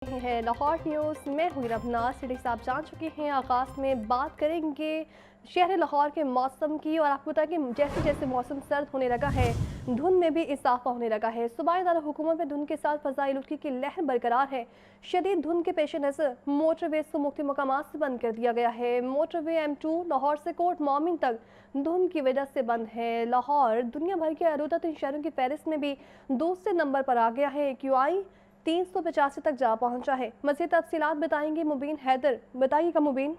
है लाहौर न्यूज़ में हुई रबना सिटी साहब जान चुके हैं। आगाज़ में बात करेंगे शहर लाहौर के मौसम की और आपको बता कि जैसे जैसे मौसम सर्द होने लगा है धुंध में भी इजाफा होने लगा है। सूबाई दारुल-हुकूमत में धुंध के साथ फ़ज़ाई आलूदगी की लहर बरकरार है। शदीद धुंध के पेश नज़र मोटरवेज को मुख्तलिफ मकामात से बंद कर दिया गया है। मोटरवे M2 लाहौर से कोट मोमिन तक धुंध की वजह से बंद है। लाहौर दुनिया भर के आलूदा शहरों की फहरिस्त में भी दूसरे नंबर पर आ गया है। QI 385 तक जा पहुंचा है। मज़ीद तफसीलात बताएंगे मुबीन हैदर। बताइएगा मुबीन।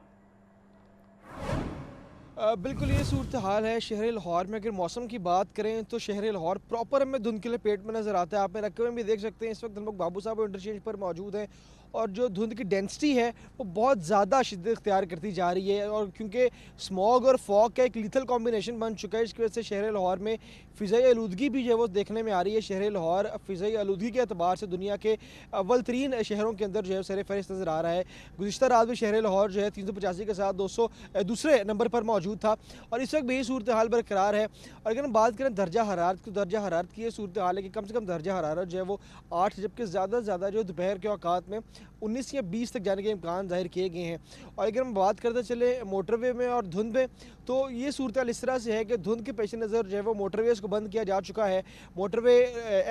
बिल्कुल ये सूरत हाल है शहर लाहौर में। अगर मौसम की बात करें तो शहर लाहौर प्रॉपर हमें धुंध के लिए पेट में नज़र आता है। आप मेरे रखे हुए भी देख सकते हैं। इस वक्त हम लोग बाबू साहब इंटरचेंज पर मौजूद हैं और जो धुंध की डेंसिटी है वो बहुत ज़्यादा शिद्दत इख्तियार करती जा रही है और क्योंकि स्मॉग और फॉग का एक लीथल कॉम्बिनेशन बन चुका है, इसकी वजह से शहर लाहौर में फ़िज़ाई आलूदगी भी जो है वो देखने में आ रही है। शहर लाहौर फ़िज़ाई आलूदगी के अतबार से दुनिया के अव्वल तरीन शहरों के अंदर जो है सर फहरिस्त नज़र आ रहा है। गुज़िश्ता रात में शहर लाहौर जो है 385 के साथ 200 दूसरे नंबर पर मौजूद था और इस वक्त भी यही सूरत हाल बरकरार है। और अगर हम बात करें दर्जा हरारत की, दर्जा हरारत की ये सूरत हाल है कि कम से कम दर्जा हरारत जो है वो 8, जबकि ज़्यादा से ज़्यादा जो दोपहर के औकात में 19 या 20 तक जाने के इम्कान ज़ाहिर किए गए हैं। और अगर हम बात करते चले मोटरवे में और धुंध में, तो ये सूरत हाल इस तरह से है कि धुंध के पेश नज़र जो है वो मोटरवेज को बंद किया जा चुका है। मोटरवे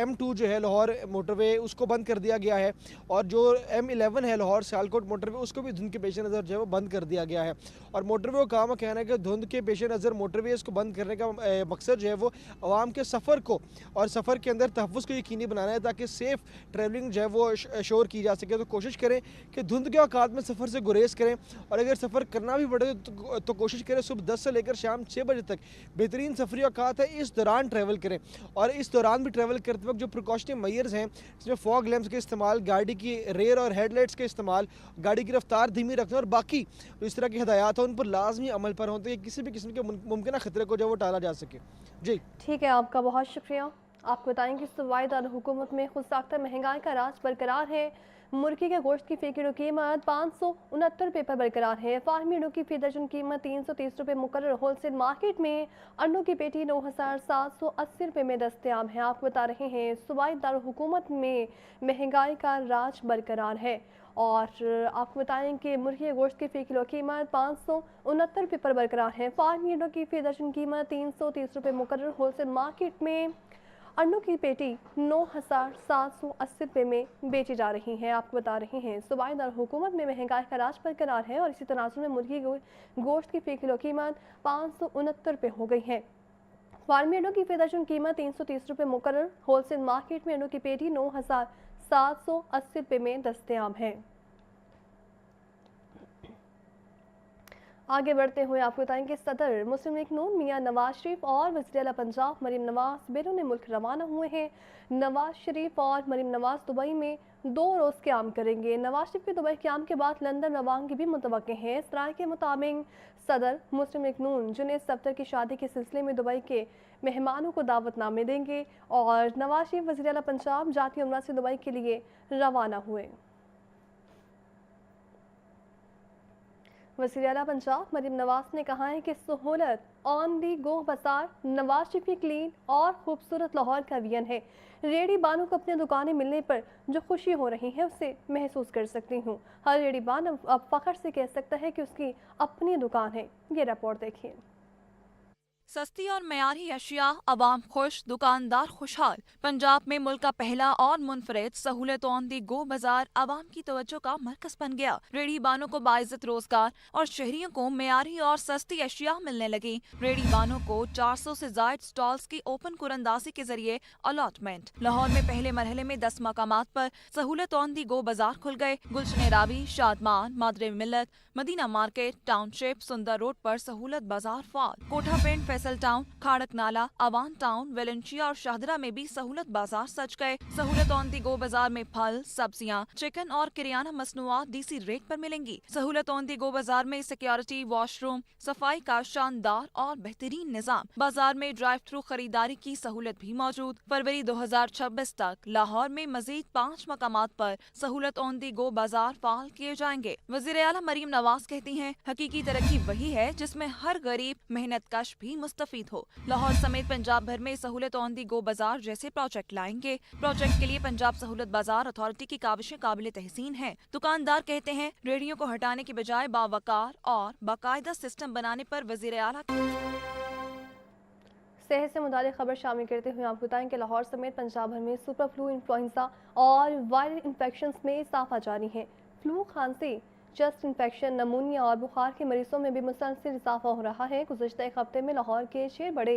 M2 जो है लाहौर मोटरवे उसको बंद कर दिया गया है और जो M11 है लाहौर सियालकोट मोटरवे उसको भी धुंध के पेश नज़र जो है वो बंद कर दिया गया है। और मोटरवे का काम कहना है कि धुंध के पेश नज़र मोटरवेज़ को बंद करने का मकसद जो है वो आवाम के सफ़र को और सफ़र के अंदर तहफ़्फ़ुज़ को यकीनी बनाना है ताकि सेफ़ ट्रैवलिंग जो है वो शोर की जा सके। तो कोशिश करें कि धुंध के औकात में सफ़र से गुरेज करें और अगर सफ़र करना भी पड़े तो कोशिश करें सुबह 10 से लेकर शाम 6 बजे तक बेहतरीन सफरी औकात है, इस दौरान ट्रैवल करें। और इस दौरान भी ट्रैवल करते वक्त जो प्रिकॉशनरी मेजर्स हैं जिसमें फॉग लैंप्स के इस्तेमाल, गाड़ी की रेयर और हेडलाइट्स के इस्तेमाल, गाड़ी की रफ्तार धीमी रखना और बाकी इस तरह की हिदायत हैं उन पर लाजमी अमल पर हों तो किसी भी किस्म के मुमकिन खतरे को जो वो टाला जा सके। जी ठीक है, आपका बहुत शुक्रिया। आपको बताएंगे सूबाई दारुल-हुकूमत में खुद साख्ता महंगाई का राज बरकरार है। मुर्गी के गोश्त की फ़ी किलो कीमत 569 रुपये पर बरकरार है। फार्मी अंडों की फ़ी दर्जन कीमत 330 रुपये मुकर्रर। होलसेल मार्केट में अंडों की पेटी 9780 रुपये में दस्तयाब है। आपको बता रहे हैं सूबाई दारुल-हुकूमत में महंगाई का राज बरकरार है। और आपको बताएं कि मुर्गी के गोश्त की फ़ी किलो कीमत 569 रुपये पर बरकरार है। फार्मी अंडों की फ़ी दर्जन कीमत 330 रुपये मुकर्रर। होलसेल मार्केट में अंडों की पेटी 9780 रुपये में बेची जा रही है। आपको बता रहे हैं सूबाई दारुल-हुकूमत में महंगाई का राज बरकरार है और इसी तनाजुर में मुर्गी गोश्त की फ़ी किलो कीमत 569 रुपये हो गई है। फार्मी अंडों की फ़ी दर्जन कीमत 330 रुपये मुकर्रर। होलसेल मार्केट में अंडों की पेटी 9780 रुपये में दस्तयाब है। आगे बढ़ते हुए आपको बताएंगे सदर मुस्लिम लीग नून मियां नवाज शरीफ और वज़ीर आला पंजाब मरीम नवाज बैरून मुल्क रवाना हुए हैं। नवाज शरीफ और मरीम नवाज दुबई में 2 रोज़ क़याम करेंगे। नवाज शरीफ के दुबई क़याम के बाद लंदन रवानगी भी मुतवक्किल है। इस राय के मुताबिक सदर मुस्लिम लीग नून जुनैद सफ्दर की शादी के सिलसिले में दुबई के मेहमानों को दावतनामे देंगे और नवाज शरीफ वज़ीर आला पंजाब जाती उम्रा से दुबई के लिए रवाना हुए। वज़ीर आला पंजाब मरीम नवाज ने कहा है कि सहूलत ऑन दी गो बाजार नवाज शरीफ की क्लीन और खूबसूरत लाहौर का विजन है। रेडी बानों को अपनी दुकानें मिलने पर जो खुशी हो रही है उसे महसूस कर सकती हूँ। हर रेडी बान अब फख्र से कह सकता है कि उसकी अपनी दुकान है। ये रिपोर्ट देखिए। सस्ती और मयारी अशिया, अवाम खुश, दुकानदार खुशहाल। पंजाब में मुल्क का पहला और मुनफरद सहूलत ऑन दी गो बाजार अवाम की तवज्जो का मरकज बन गया। रेडी बानों को बाइज्जत रोजगार और शहरियों को मयारी और सस्ती अशिया मिलने लगी। रेडी बानों को 400 से जायद स्टॉल्स की ओपन कुरंदाजी के जरिए अलॉटमेंट। लाहौर में पहले मरहले में 10 मकामात पर सहूलत ऑन दी गो बाजार खुल गए। गुलशन रावी, शादमान, मादरे मिल्लत, मदीना मार्केट, टाउनशिप, सुंदर रोड पर सहूलत बाजार फाल। कोठा पिंड, फैसल टाउन, खाड़क नाला, अवान टाउन, वेलेंशिया और शाहदरा में भी सहूलत बाजार सज गए। सहूलत ऑन दी गो बाजार में फल, सब्जियां, चिकन और किरियाना मसनूआत डीसी रेट पर मिलेंगी। सहूलत ऑन दी गो बाजार में सिक्योरिटी, वॉशरूम, सफाई का शानदार और बेहतरीन निजाम। बाजार में ड्राइव थ्रू खरीदारी की सहूलत भी मौजूद। फरवरी 2026 तक लाहौर में मजीद 5 मकामात पर सहूलत ऑन दी गो बाजार फाल किए जाएंगे। वज़ीर आला मरीम नवाज कहती हैं, हकीकी तरक्की वही है जिसमें हर गरीब मेहनत कश भी मुस्तफीद हो। लाहौर समेत पंजाब भर में सहूलत औंदी गो बाजार जैसे प्रोजेक्ट लाएंगे। प्रोजेक्ट के लिए पंजाब सहूलत बाजार अथॉरिटी की काविशें काबिल तहसीन हैं। दुकानदार कहते हैं रेहड़ियों को हटाने की बजाय बावकार और बाकायदा सिस्टम बनाने पर वज़ीर आला सेहत से मुतालिक खबर शामिल करते हुए आपको बताएं कि लाहौर समेत पंजाब भर में सुपर फ्लू, इन्फ्लुएंजा और वायरल इन्फेक्शंस में इजाफा जारी है। फ्लू, खांसी, चेस्ट इन्फेक्शन, नमूनिया और बुखार के मरीजों में भी मुसलसल इजाफा हो रहा है। गुज़श्ता एक हफ्ते में लाहौर के 6 बड़े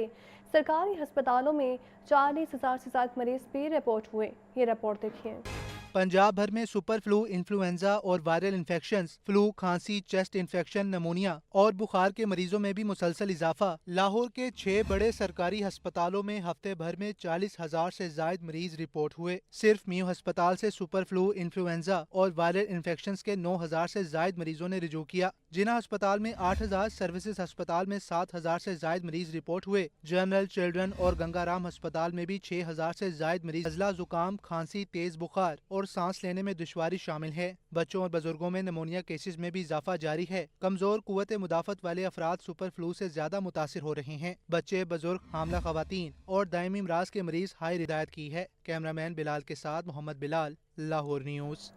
सरकारी अस्पतालों में 40,000 से ज़्यादा मरीज भी रिपोर्ट हुए। ये रिपोर्ट देखिए। पंजाब भर में सुपर फ्लू, इन्फ्लुएंजा और वायरल इन्फेक्शंस, फ्लू, खांसी, चेस्ट इन्फेक्शन, नमूनिया और बुखार के मरीजों में भी मुसलसल इजाफा। लाहौर के 6 बड़े सरकारी अस्पतालों में हफ्ते भर में 40,000 से जायद मरीज रिपोर्ट हुए। सिर्फ मियो अस्पताल से सुपर फ्लू, इन्फ्लुएंजा और वायरल इन्फेक्शंस के 9,000 से जायद मरीजों ने रिजू किया। जिना अस्पताल में 8,000, सर्विसेज अस्पताल में 7,000 से जायद मरीज रिपोर्ट हुए। जनरल, चिल्ड्रन और गंगाराम अस्पताल में भी 6,000 से जायद मरीज नज़ला, जुकाम, खांसी, तेज बुखार और सांस लेने में दुश्वारी शामिल है। बच्चों और बुजुर्गों में निमोनिया केसेस में भी इजाफा जारी है। कमजोर कुव्वत मुदाफत वाले अफराद सुपर फ्लू से ज्यादा मुतासिर हो रहे हैं। बच्चे, बुजुर्ग, हामला खवातीन और दायमी इमराज के मरीज हाई हिदायत की है। कैमरामैन बिलाल के साथ मोहम्मद बिलाल, लाहौर न्यूज़।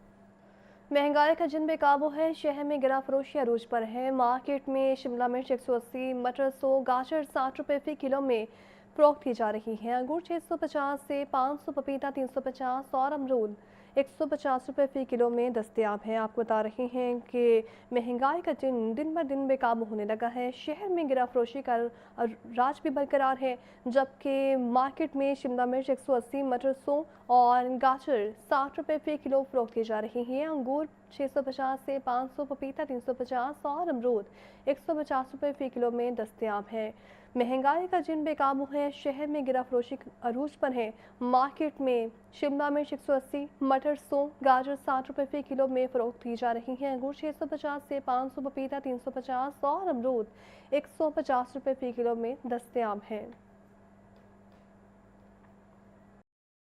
महंगाई का जिन बेकाबू है, शहर में गिरा फरोशी अरूज पर है। मार्केट में शिमला मिर्च 180, मटर 100, गाजर 60 रुपये फी किलो में फरोख्त की जा रही है। अंगूर 650 से 500, पपीता 350 और अमरूद 150 रुपये फी किलो में दस्तयाब है। आपको बता रहे हैं कि महंगाई का दिन ब दिन बेकाबू होने लगा है। शहर में गिरा फरोशी का राज भी बरकरार है, जबकि मार्केट में शिमला मिर्च 180, मटर 100 और गाजर 60 रुपये फी किलो फरोख्त की जा रही है। अंगूर 650 से 500, पपीता 350 और अमरूद 150 रुपये फी किलो में दस्तयाब है। महंगाई का जिन बेकाबू है, शहर में गिरा फरोशी अरूज पर है। मार्केट में शिमला मिर्च 180, मटर 100, गाजर 60 रुपये फी किलो में फरोख्त की जा रही है। अंगूर 650 से 500, पपीता 350 और अमरूद 150 रुपये फी किलो में दस्तयाब है।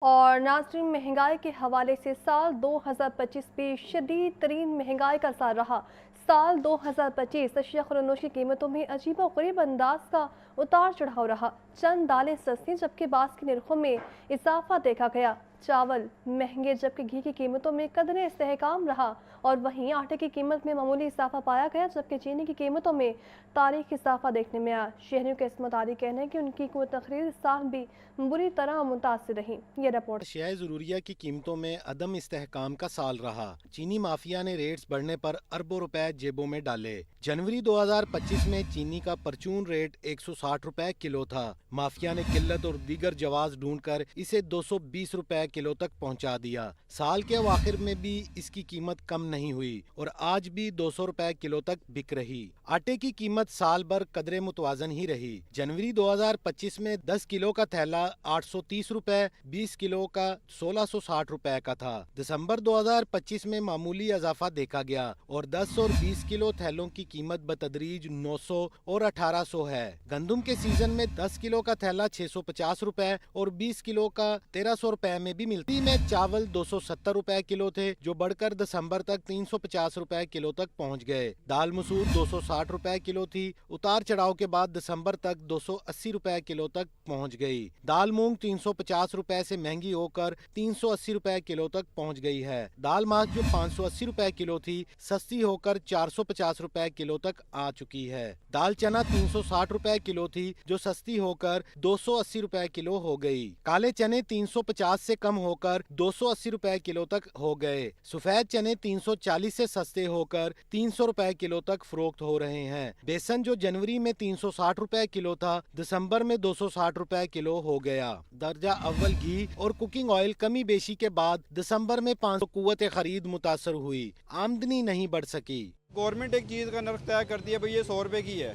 और नाज़रीन, महंगाई के हवाले से साल 2025 भी शदीद तरीन महंगाई का साल रहा। साल 2025 अशिया खुरनोश की कीमतों में अजीब व गरीब अंदाज का उतार चढ़ाव रहा। चंद दालें सस्ती जबकि बास के निर्खों में इजाफा देखा गया। चावल महंगे जबकि घी की कीमतों में कदरे इस्तेहकाम रहा। और वहीं आटे की कीमत में मामूली इजाफा पाया गया, जबकि चीनी की कीमतों में तारीख इजाफा देखने में आया। शहरियों के इस मुताबिक कहना है कि उनकी क़ुव्वत तखरीर इस साल भी बुरी तरह मुतासिर रही। ये रिपोर्ट। अशियाए ज़रूरिया की कीमतों में अदम इस्तेहकाम का साल रहा। चीनी माफिया ने रेट्स बढ़ने पर अरबों रुपए जेबों में डाले। जनवरी 2025 में चीनी का परचून रेट 160 रुपए किलो था। माफिया ने किल्लत और दीगर जवाज ढूंढकर इसे 220 रुपए किलो तक पहुंचा दिया। साल के आखिर में भी इसकी कीमत कम नहीं हुई और आज भी 200 रुपए किलो तक बिक रही। आटे की कीमत साल भर कदरे मुतवाजन ही रही। जनवरी 2025 में 10 किलो का थैला 830 रुपए, 20 किलो का 1660 रुपए का था। दिसंबर 2025 में मामूली इजाफा देखा गया और 10 और 20 किलो थैलों की कीमत बतदरीज 900 और 1800 है। गंदुम के सीजन में 10 किलो का थैला 650 रुपए और 20 किलो का 1300 रुपए में भी मिलती। में चावल 270 रुपए किलो थे, जो बढ़कर दिसंबर तक 350 रुपए किलो तक पहुंच गए। दाल मसूर 260 रुपए किलो थी, उतार चढ़ाव के बाद दिसंबर तक 280 रुपए किलो तक पहुंच गई। दाल मूंग 350 रुपए से महंगी होकर 380 रुपए किलो तक पहुंच गई है। दाल मास जो 580 रुपए किलो थी, सस्ती होकर 450 रुपए किलो तक आ चुकी है। दाल चना 360 रुपए किलो थी, जो सस्ती होकर 280 रुपए किलो हो गई। काले चने 350 से कम होकर 280 रुपए किलो तक हो गए। सफेद चने 340 से सस्ते होकर 300 रुपए किलो तक फरोख्त हो रहे हैं। बेसन जो जनवरी में 360 रुपए किलो था, दिसंबर में 260 रुपए किलो हो गया। दर्जा अव्वल घी और कुकिंग ऑयल कमी बेशी के बाद दिसंबर में 500 कुव्वत खरीद मुतासर हुई, आमदनी नहीं बढ़ सकी। गवर्नमेंट एक चीज़ का नर्ख तय करती है, भाई ये 100 रुपए की है,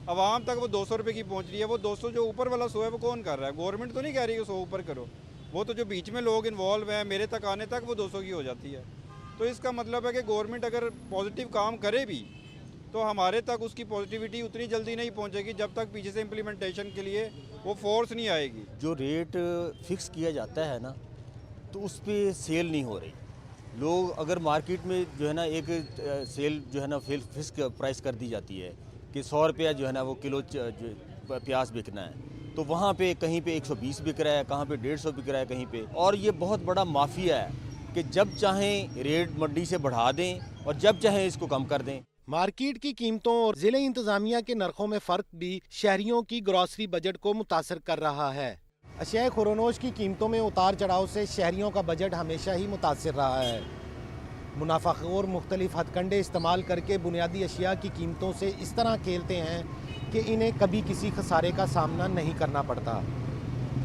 आवाम तक वो 200 रुपए की पहुंच रही है। वो 200 जो ऊपर वाला 100 है वो कौन कर रहा है? गवर्नमेंट तो नहीं कह रही कि 100 ऊपर करो, वो तो जो बीच में लोग इन्वॉल्व हैं, मेरे तक आने तक वो 200 की हो जाती है। तो इसका मतलब है कि गवर्नमेंट अगर पॉजिटिव काम करे भी तो हमारे तक उसकी पॉजिटिविटी उतनी जल्दी नहीं पहुंचेगी जब तक पीछे से इम्प्लीमेंटेशन के लिए वो फोर्स नहीं आएगी। जो रेट फिक्स किया जाता है ना, तो उस पर सेल नहीं हो रही। लोग अगर मार्केट में जो है ना एक सेल जो है ना फिक्स प्राइस कर दी जाती है कि 100 रुपया जो है ना वो किलो प्याज बिकना है, तो वहाँ पे कहीं पे 120 बिक रहा है, कहाँ पे 150 बिक रहा है कहीं पे। और ये बहुत बड़ा माफिया है कि जब चाहें रेट मंडी से बढ़ा दें और जब चाहें इसको कम कर दें। मार्केट की कीमतों और जिले इंतजामिया के नरखों में फ़र्क भी शहरियों की ग्रॉसरी बजट को मुतासर कर रहा है। अशिया खुरोनोश की कीमतों में उतार चढ़ाव से शहरियों का बजट हमेशा ही मुतासर रहा है। मुनाफाखोर मुख्तलिफ हथकंडे इस्तेमाल करके बुनियादी अशिया की कीमतों से इस तरह खेलते हैं कि इन्हें कभी किसी खसारे का सामना नहीं करना पड़ता।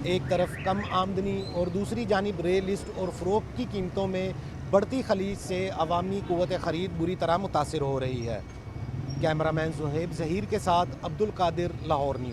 एक तरफ कम आमदनी और दूसरी जानिब रे लिस्ट और फ़रोख्त की कीमतों में बढ़ती खलीज से अवामी क़ुव्वत ख़रीद बुरी तरह मुतासर हो रही है। कैमरामैन ज़ुहैब ज़हीर के साथ अब्दुल कादिर, लाहौर न्यूज़।